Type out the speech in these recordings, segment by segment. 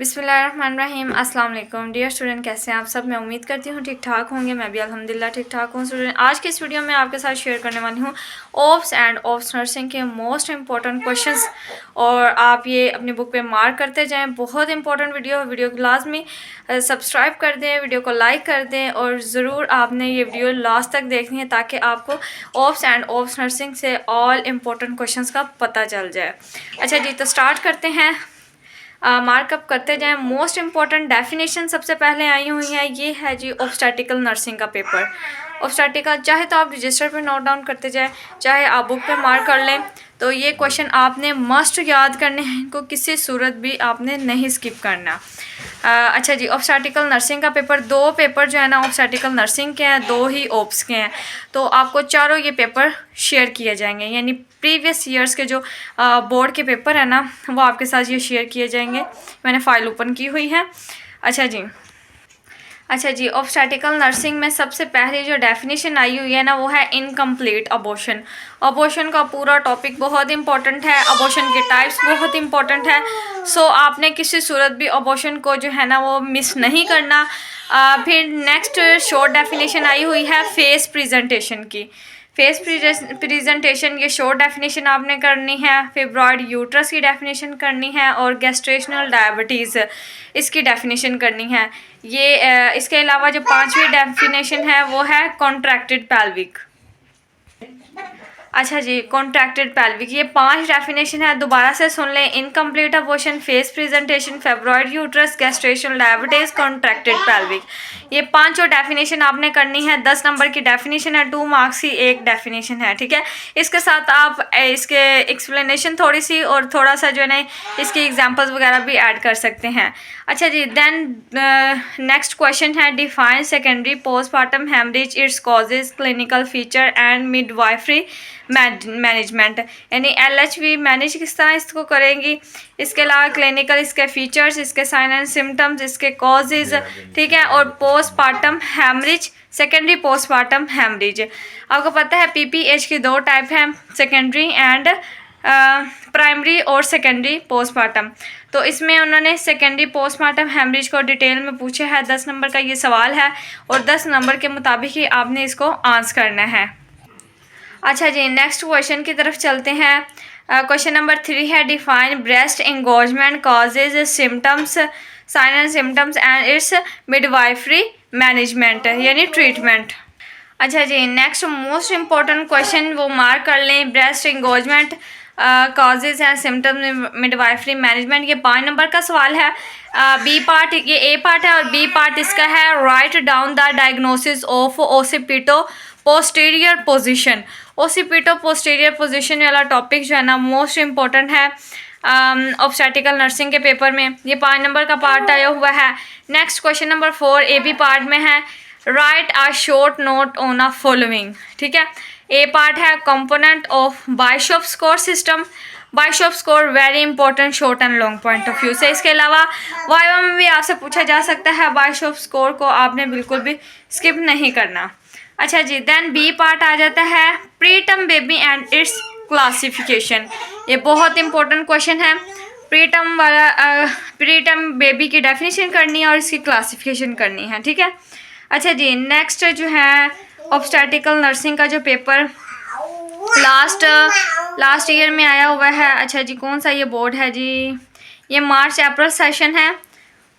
बिस्मिल्लाहिर्रहमानिर्रहीम। अस्सलाम वालेकुम डियर स्टूडेंट, कैसे हैं आप सब। मैं उम्मीद करती हूँ ठीक ठाक होंगे। मैं भी अल्हम्दुलिल्लाह ठीक ठाक हूँ। स्टूडेंट, आज की इस वीडियो में आपके साथ शेयर करने वाली हूँ ओप्स एंड ओप्स नर्सिंग के मोस्ट इंपॉर्टेंट क्वेश्चंस, और आप ये अपनी बुक पे मार्क करते जाएं। बहुत इंपॉर्टेंट वीडियो को लाजमी सब्सक्राइब कर दें, वीडियो को लाइक कर दें, और ज़रूर आपने ये वीडियो लास्ट तक देखनी है ताकि आपको ओप्स एंड ओप्स नर्सिंग से ऑल इम्पोर्टेंट क्वेश्चंस का पता चल जाए। अच्छा जी, तो स्टार्ट करते हैं। मार्कअप करते जाएं। मोस्ट इम्पॉर्टेंट डेफिनेशन सबसे पहले आई हुई है, ये है जी ऑब्स्टैटिकल नर्सिंग का पेपर। ऑब्स्टैटिकल चाहे तो आप रजिस्टर पे नोट डाउन करते जाएं, चाहे आप बुक पे मार्क कर लें। तो ये क्वेश्चन आपने मस्ट याद करने हैं, इनको किसी सूरत भी आपने नहीं स्किप करना। अच्छा जी, ऑब्स्टैटिकल नर्सिंग का पेपर, दो पेपर जो है ना ऑब्स्टैटिकल नर्सिंग के हैं, दो ही ओप्स के हैं। तो आपको चारों ये पेपर शेयर किए जाएंगे, यानी प्रीवियस ईयर्स के जो बोर्ड के पेपर है ना वो आपके साथ ये शेयर किए जाएंगे। मैंने फ़ाइल ओपन की हुई है। अच्छा जी, ऑब्स्टैटिकल नर्सिंग में सबसे पहले जो डेफिनेशन आई हुई है ना वो है इनकम्प्लीट अबॉर्शन। अबॉर्शन का पूरा टॉपिक बहुत इंपॉर्टेंट है, अबॉर्शन के टाइप्स बहुत इंपॉर्टेंट है। सो आपने किसी सूरत भी अबॉर्शन को जो है ना वो मिस नहीं करना। फिर नेक्स्ट शॉर्ट डेफिनेशन आई हुई है फेस प्रेजेंटेशन की। फेस प्रेजेंटेशन ये शॉर्ट डेफिनेशन आपने करनी है। फिब्रॉइड यूट्रस की डेफिनेशन करनी है, और गैस्ट्रेशनल डायबिटीज़ इसकी डेफिनेशन करनी है। ये इसके अलावा जो पांचवी डेफिनेशन है वो है कॉन्ट्रैक्टेड पेल्विक। अच्छा जी, कॉन्ट्रैक्टेड पेल्विक, ये 5 डेफिनेशन है, दोबारा से सुन लें। Incomplete abortion, face presentation, fibroid uterus, gestational diabetes, contracted pelvic, ये पांचों डेफिनेशन आपने करनी है। 10 नंबर की डेफिनेशन है, 2 मार्क्स की एक डेफिनेशन है, ठीक है। इसके साथ आप इसके एक्सप्लेनेशन थोड़ी सी और थोड़ा सा जो है ना इसकी एग्जांपल्स वगैरह भी ऐड कर सकते हैं। अच्छा जी, देन नेक्स्ट क्वेश्चन है define secondary postmortem haemorrhage, its causes, clinical feature and midwifery management, यानी LHV मैनेज किस तरह इसको करेंगी। इसके अलावा क्लिनिकल, इसके फीचर्स, इसके साइन एंड सिम्टम्स, इसके कॉजेज, ठीक है। और postmortem haemorrhage, secondary postmortem haemorrhage, आपको पता है PPH की 2 टाइप हैं, सेकेंडरी एंड प्राइमरी और सेकेंडरी पोस्टमार्टम। तो इसमें उन्होंने सेकेंडरी पोस्टमार्टम हेमरेज को डिटेल में पूछा है। 10 नंबर का ये सवाल है, और 10 नंबर के मुताबिक ही आपने इसको आंसर करना है। अच्छा जी, नेक्स्ट क्वेश्चन की तरफ चलते हैं। क्वेश्चन नंबर 3 है define breast engorgement, causes, symptoms, sign and symptoms and its midwifery management, यानी ट्रीटमेंट। अच्छा जी, नेक्स्ट मोस्ट इम्पॉर्टेंट क्वेश्चन वो मार्क कर लें, breast engorgement, causes and symptoms, midwifery management, ये 5 नंबर का सवाल है। बी पार्ट, ये ए पार्ट है, और बी पार्ट इसका है write down the diagnosis of ओसिपिटो posterior position. ओसिपिटो posterior position वाला टॉपिक जो है ना मोस्ट इम्पॉर्टेंट है ऑब्स्टैटिकल नर्सिंग के पेपर में। ये 5 नंबर का पार्ट आया हुआ है। Next question number 4 A B part में है, write a short note on a following, ठीक है। ए पार्ट है component of Bishop score system. Bishop score very important short and long point of view से। इसके अलावा वाइवा में भी आपसे पूछा जा सकता है, बाइशॉप स्कोर को आपने बिल्कुल भी स्किप नहीं करना। अच्छा जी, देन बी पार्ट आ जाता है preterm baby and it's classification. ये बहुत इंपॉर्टेंट क्वेश्चन है। प्रीटर्म बेबी की डेफिनेशन करनी है और इसकी क्लासिफिकेशन करनी है, ठीक है। अच्छा जी, नेक्स्ट जो है ऑब्स्टैटिकल नर्सिंग का जो पेपर लास्ट ईयर में आया हुआ है। अच्छा जी, कौन सा ये बोर्ड है जी, ये मार्च अप्रैल सेशन है,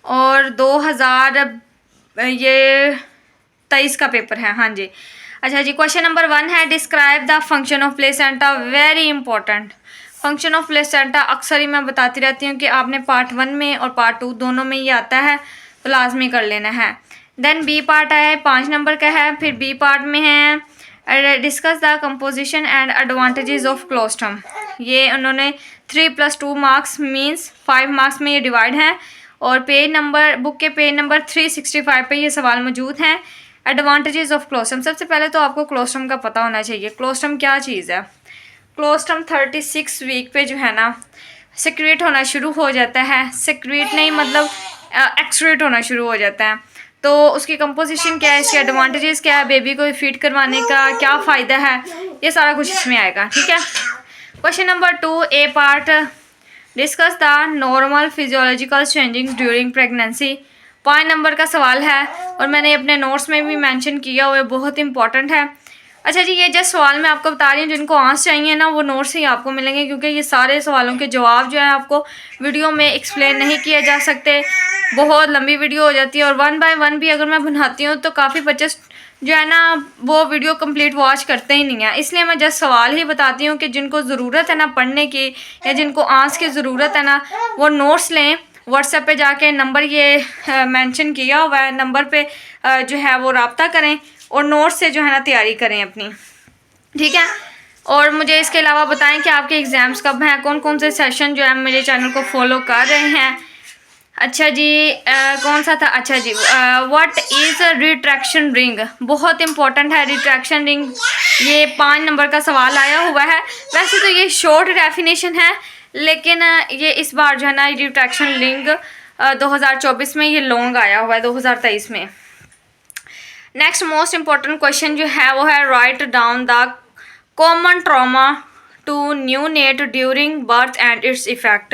और 2023 का पेपर है, हाँ जी। अच्छा जी, क्वेश्चन नंबर 1 है describe the function of placenta, very important. Function of placenta अक्सर ही मैं बताती रहती हूँ कि आपने पार्ट 1 में और पार्ट 2 दोनों में ये आता है, तो लाजमी कर लेना है। देन बी पार्ट है, 5 नंबर का है। फिर बी पार्ट में है discuss the composition and advantages of colostrum. ये उन्होंने 3 + 2 मार्क्स मीन्स 5 मार्क्स में ये डिवाइड है, और बुक के पेज नंबर 365 पे ये सवाल मौजूद हैं। एडवांटेजेस ऑफ क्लोस्ट्रम, सबसे पहले तो आपको क्लोस्ट्रम का पता होना चाहिए। क्लोस्ट्रम क्या चीज़ है। क्लोस्ट्रम 36 वीक पे जो है ना सिक्रेट होना शुरू हो जाता है। सिक्रेट नहीं मतलब एक्सक्रीट होना शुरू हो जाता है। तो उसकी कंपोजिशन क्या है, इसके एडवांटेजेस क्या है, बेबी को फीड करवाने का क्या फ़ायदा है, ये सारा कुछ इसमें आएगा, ठीक है। Question number 2 A part discuss the normal physiological changings during pregnancy. 5 number का सवाल है और मैंने अपने नोट्स में भी मेंशन किया हुआ है, बहुत इंपॉर्टेंट है। अच्छा जी, ये जस्ट सवाल मैं आपको बता रही हूँ, जिनको आंसर चाहिए ना वो नोट से ही आपको मिलेंगे, क्योंकि ये सारे सवालों के जवाब जो है आपको वीडियो में एक्सप्लेन नहीं किए जा सकते, बहुत लंबी वीडियो हो जाती है। और 1 बाय 1 भी अगर मैं बनाती हूँ तो काफ़ी बच्चे जो है ना वो वीडियो कंप्लीट वॉच करते ही नहीं है। इसलिए मैं जस्ट सवाल ही बताती हूँ कि जिनको ज़रूरत है ना पढ़ने की या जिनको आंसर की ज़रूरत है ना वो नोट्स लें। व्हाट्सएप पे जाके नंबर ये मेंशन किया हुआ है, नंबर पे जो है वो रब्ता करें और नोट्स से जो है ना तैयारी करें अपनी, ठीक है। और मुझे इसके अलावा बताएं कि आपके एग्ज़ाम्स कब हैं, कौन कौन से सेशन जो है मेरे चैनल को फॉलो कर रहे हैं। अच्छा जी, कौन सा था, अच्छा जी, व्हाट इज़ रिट्रैक्शन रिंग, बहुत इंपॉर्टेंट है रिट्रैक्शन रिंग। ये 5 नंबर का सवाल आया हुआ है। वैसे तो ये शॉर्ट डेफिनेशन है, लेकिन ये इस बार जो है ना रिट्रैक्शन रिंग 2024 में ये लॉन्ग आया हुआ है 2023 में। नेक्स्ट मोस्ट इम्पॉर्टेंट क्वेश्चन जो है वो है write down the common trauma to neonate during birth and its effect.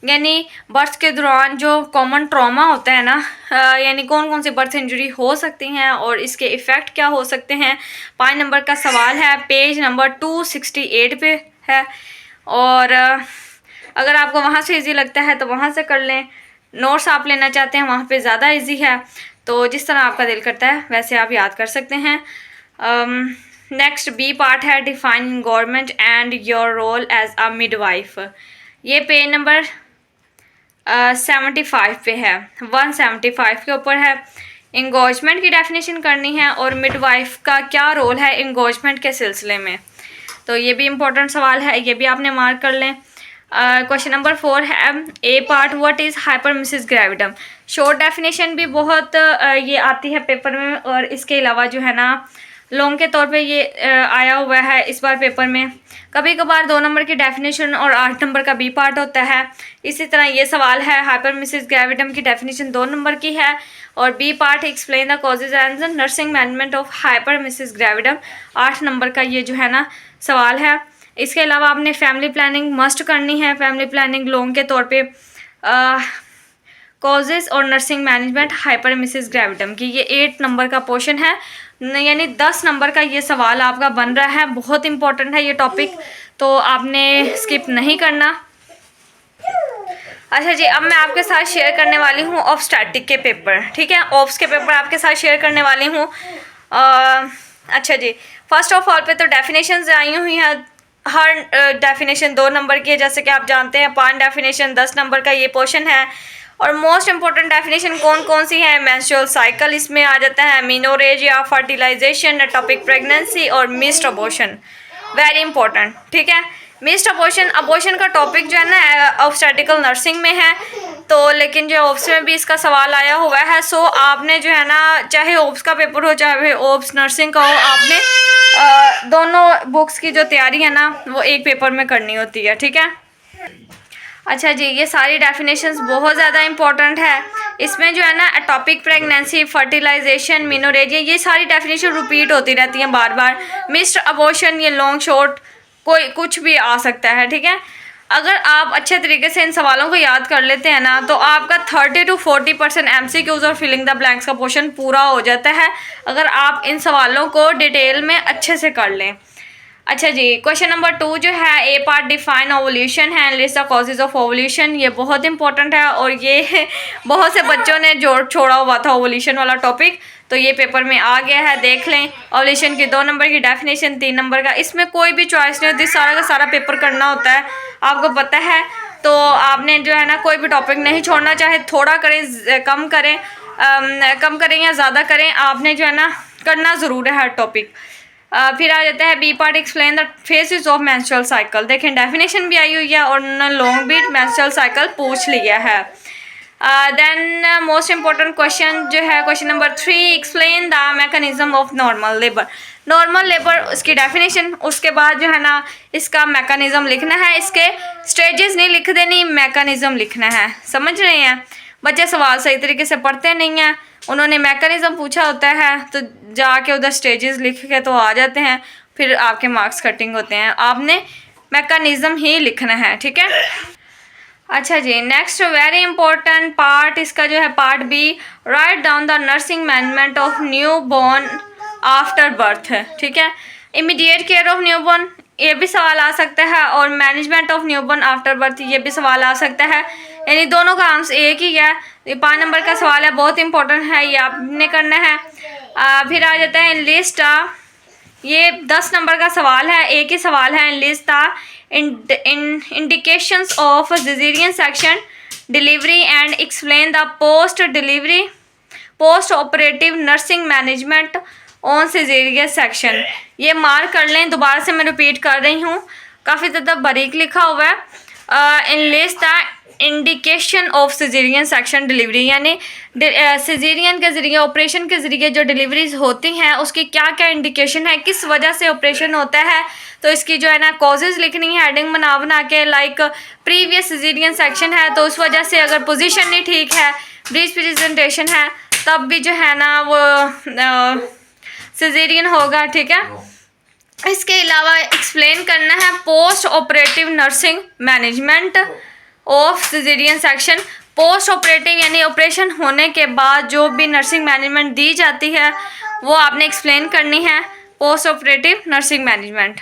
यानी बर्थ के दौरान जो कॉमन ट्रॉमा होता है ना, यानी कौन कौन सी बर्थ इंजरी हो सकती हैं और इसके इफ़ेक्ट क्या हो सकते हैं। 5 नंबर का सवाल है, पेज नंबर 268 पे है। और अगर आपको वहाँ से इजी लगता है तो वहाँ से कर लें, नोट्स आप लेना चाहते हैं वहाँ पे ज़्यादा इजी है, तो जिस तरह आपका दिल करता है वैसे आप याद कर सकते हैं। नेक्स्ट बी पार्ट है define government and your role as a midwife. ये पेज नंबर 75 पे है, 175 के ऊपर है। इंगेजमेंट की डेफिनेशन करनी है और मिडवाइफ का क्या रोल है इंगेजमेंट के सिलसिले में, तो ये भी इम्पोर्टेंट सवाल है, ये भी आपने मार्क कर लें। क्वेश्चन नंबर 4 है A part what is hyperemesis gravidarum. Short definition भी बहुत ये आती है पेपर में, और इसके अलावा जो है ना लॉन्ग के तौर पे ये आया हुआ है इस बार पेपर में। कभी कभार 2 नंबर की डेफिनेशन और 8 नंबर का बी पार्ट होता है। इसी तरह ये सवाल है हाइपरमेसिस ग्रेविडम की डेफिनेशन 2 नंबर की है और B part explain the causes and the nursing management of hyperemesis gravidarum 8 number का ये जो है ना सवाल है। इसके अलावा आपने फैमिली प्लानिंग मस्ट करनी है, फैमिली प्लानिंग लॉन्ग के तौर पे कॉजेज और नर्सिंग मैनेजमेंट हाइपरमेसिस ग्रेविडम की, ये 8 नंबर का पोर्शन है, यानी 10 नंबर का ये सवाल आपका बन रहा है। बहुत इंपॉर्टेंट है ये टॉपिक, तो आपने स्किप नहीं करना। अच्छा जी, अब मैं आपके साथ शेयर करने वाली हूँ ऑब्स्टैटिक के पेपर, ठीक है, ऑब्स के पेपर आपके साथ शेयर करने वाली हूँ। अच्छा जी, फर्स्ट ऑफ ऑल पे तो डेफिनेशंस आई हुई हैं, हर डेफिनेशन 2 नंबर की है, जैसे कि आप जानते हैं 5 डेफिनेशन 10 नंबर का ये पोर्शन है। और मोस्ट इंपॉर्टेंट डेफिनेशन कौन कौन सी है, मेंस्ट्रुअल साइकिल इसमें आ जाता है, मीनोरेज या फर्टिलाइजेशन, टॉपिक प्रेगनेंसी और मिस्ड अबॉर्शन, वेरी इंपॉर्टेंट, ठीक है। मिस्ड अबॉर्शन, अबॉर्शन का टॉपिक जो है ना ऑब्स्टेटिकल नर्सिंग में है, तो लेकिन जो ओब्स में भी इसका सवाल आया हुआ है, सो आपने जो है ना चाहे ओब्स का पेपर हो चाहे ओब्स नर्सिंग का हो, आपने दोनों बुक्स की जो तैयारी है ना वो एक पेपर में करनी होती है, ठीक है। अच्छा जी, ये सारी डेफिनेशंस बहुत ज़्यादा इंपॉर्टेंट है। इसमें जो है ना टॉपिक प्रेगनेंसी, फर्टिलाइजेशन, मीनोरेज, ये सारी डेफिनेशन रिपीट होती रहती हैं बार बार। मिस्ड अबॉर्शन ये लॉन्ग शॉर्ट कोई कुछ भी आ सकता है, ठीक है। अगर आप अच्छे तरीके से इन सवालों को याद कर लेते हैं ना तो आपका 30 to 40% MCQs और फिलिंग द ब्लैंक्स का पोर्शन पूरा हो जाता है, अगर आप इन सवालों को डिटेल में अच्छे से कर लें। अच्छा जी, क्वेश्चन नंबर 2 जो है ए पार्ट डिफाइन ओवल्यूशन है, list the causes of ovulation, ये बहुत इंपॉर्टेंट है और ये बहुत से बच्चों ने जोड़ छोड़ा हुआ था ओवल्यूशन वाला टॉपिक, तो ये पेपर में आ गया है, देख लें। ओवल्यूशन की 2 नंबर की डेफिनेशन, 3 नंबर का, इसमें कोई भी चॉइस नहीं होती, सारा का सारा पेपर करना होता है, आपको पता है। तो आपने जो है ना कोई भी टॉपिक नहीं छोड़ना, चाहे थोड़ा करें कम करें या ज़्यादा करें, आपने जो है ना करना ज़रूर है हर टॉपिक। फिर आ जाता है B part explain the phases of menstrual cycle, देखें डेफिनेशन भी आई हुई है और लॉन्ग भी मेंस्ट्रुअल साइकिल पूछ लिया है। देन मोस्ट इम्पॉर्टेंट क्वेश्चन जो है question number 3 explain the mechanism of normal labour. Normal labour उसकी डेफिनेशन, उसके बाद जो है ना इसका मैकेनिज्म लिखना है, इसके स्टेजेस नहीं लिख देनी, मैकेनिज्म लिखना है, समझ रहे हैं। बच्चे सवाल सही तरीके से पढ़ते नहीं हैं, उन्होंने मैकेनिज्म पूछा होता है तो जाके उधर स्टेजेस लिख के तो आ जाते हैं, फिर आपके मार्क्स कटिंग होते हैं। आपने मैकेनिज्म ही लिखना है, ठीक है। अच्छा जी, नेक्स्ट वेरी इंपॉर्टेंट पार्ट इसका जो है part B, write down the nursing management of newborn after birth है। ठीक है, immediate care of newborn ये भी सवाल आ सकता है, और management of newborn after birth ये भी सवाल आ सकता है, यानी दोनों का आंसर एक ही है। ये 5 नंबर का सवाल है, बहुत इंपॉर्टेंट है, ये आपने करना है। फिर आ जाता है लिस्ट, ये 10 नंबर का सवाल है, एक ही सवाल है। List indications of cesarean section delivery and explain the post operative nursing management on cesarean section। ये मार्क कर लें, दोबारा से मैं रिपीट कर रही हूँ, काफ़ी ज़्यादा बारीक लिखा हुआ है। In list the indication of caesarean section delivery, यानी सिजेरियन के ज़रिए, ऑपरेशन के ज़रिए जो डिलीवरीज होती हैं उसकी क्या क्या इंडिकेशन है, किस वजह से ऑपरेशन होता है, तो इसकी जो है ना कॉजेज़ लिखनी है हेडिंग बना के। लाइक प्रीवियस सिजेरियन सेक्शन है तो उस वजह से अगर पोजीशन नहीं ठीक है, ब्रीच प्रेजेंटेशन है, तब भी जो है ना वो सिजेरियन होगा। ठीक है, इसके अलावा एक्सप्लेन करना है post operative nursing management of caesarean section. Post operative यानी ऑपरेशन होने के बाद जो भी नर्सिंग मैनेजमेंट दी जाती है वो आपने एक्सप्लेन करनी है, पोस्ट ऑपरेटिव नर्सिंग मैनेजमेंट।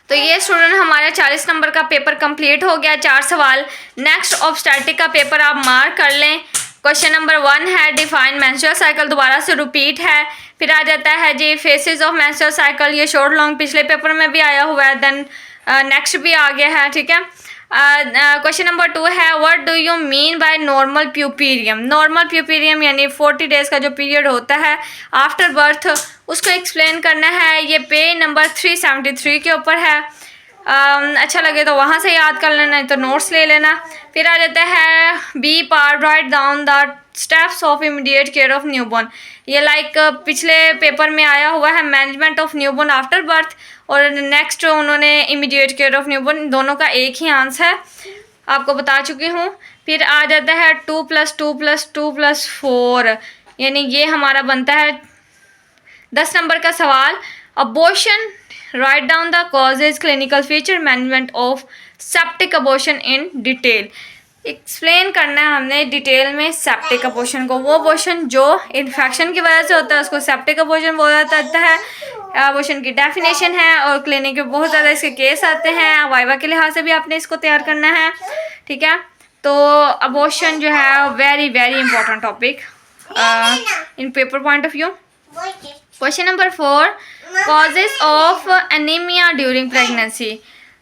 तो ये स्टूडेंट हमारा 40 नंबर का पेपर कंप्लीट हो गया, 4 सवाल। नेक्स्ट ऑब्स्टैटिक का पेपर आप मार्क कर लें। क्वेश्चन नंबर 1 है डिफाइन मेंस्ट्रुअल साइकिल, दोबारा से रिपीट है। फिर आ जाता है जी फेसेस ऑफ मेंस्ट्रुअल साइकिल, ये शॉर्ट लॉन्ग पिछले पेपर में भी आया हुआ है, देन नेक्स्ट भी आ गया है। ठीक है, क्वेश्चन नंबर 2 है what do you mean by normal puerperium. Normal puerperium यानी 40 डेज़ का जो पीरियड होता है आफ्टर बर्थ, उसको एक्सप्लेन करना है। ये पेज नंबर 373 के ऊपर है। अच्छा लगे तो वहाँ से याद कर लेना, नहीं तो नोट्स ले लेना। फिर आ जाता है B part, write down the steps of immediate care of newborn. ये लाइक पिछले पेपर में आया हुआ है management of newborn after birth, और नेक्स्ट उन्होंने इमीडिएट केयर ऑफ न्यूबॉर्न, दोनों का एक ही आंसर है, आपको बता चुकी हूँ। फिर आ जाता है 2 + 2 + 2 + 4, यानी ये हमारा बनता है 10 नंबर का सवाल। Abortion, right down the causes, clinical feature, management of septic abortion in detail. Explain करना है हमने डिटेल में सेप्टिक अबॉर्शन को। वो अबॉर्शन जो इन्फेक्शन की वजह से होता है उसको सेप्टिक अबॉर्शन बोला जाता है। अबॉर्शन की डेफिनेशन है, और क्लिनिक में बहुत ज़्यादा इसके केस आते हैं, वाइवा के लिहाज से भी आपने इसको तैयार करना है। ठीक है, तो अबॉर्शन जो है very very important topic in paper point of view. Question number 4 causes of anaemia during pregnancy.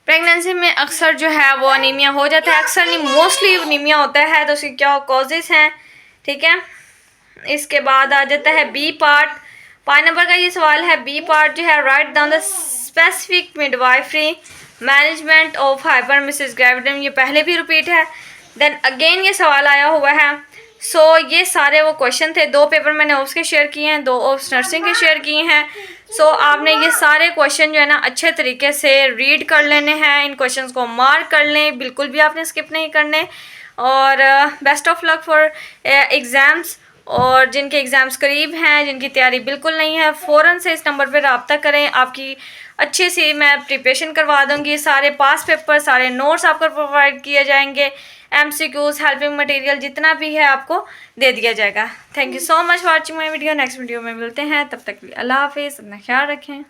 Pregnancy में अक्सर जो है वो अनीमिया हो जाता है, अक्सर नहीं मोस्टली अनीमिया होता है, तो उसकी क्या कॉजेज़ हैं। ठीक है, इसके बाद आ जाता है बी पार्ट, 5 नंबर का ये सवाल है। बी पार्ट जो है write down the specific midwifery management of hyperemesis gravidarum, ये पहले भी रिपीट है, देन अगेन ये सवाल आया हुआ है। ये सारे वो क्वेश्चन थे, 2 पेपर मैंने ओप्स के शेयर किए हैं, 2 ओप्स नर्सिंग के शेयर किए हैं। आपने ये सारे क्वेश्चन जो है ना अच्छे तरीके से रीड कर लेने हैं, इन क्वेश्चंस को मार्क कर लें, बिल्कुल भी आपने स्किप नहीं करने। और best of luck for exams. और जिनके एग्ज़ाम्स करीब हैं, जिनकी तैयारी बिल्कुल नहीं है, फ़ौरन से इस नंबर पर रब्ता करें, आपकी अच्छी सी मैं प्रिपरेशन करवा दूँगी। सारे पास पेपर, सारे नोट्स आपको प्रोवाइड किए जाएंगे, MCQs, हेल्पिंग मटेरियल जितना भी है आपको दे दिया जाएगा। Thank you so much for watching my video. Next video में मिलते हैं, तब तक के लिए अल्लाह हाफिज़, अपना ख्याल रखें।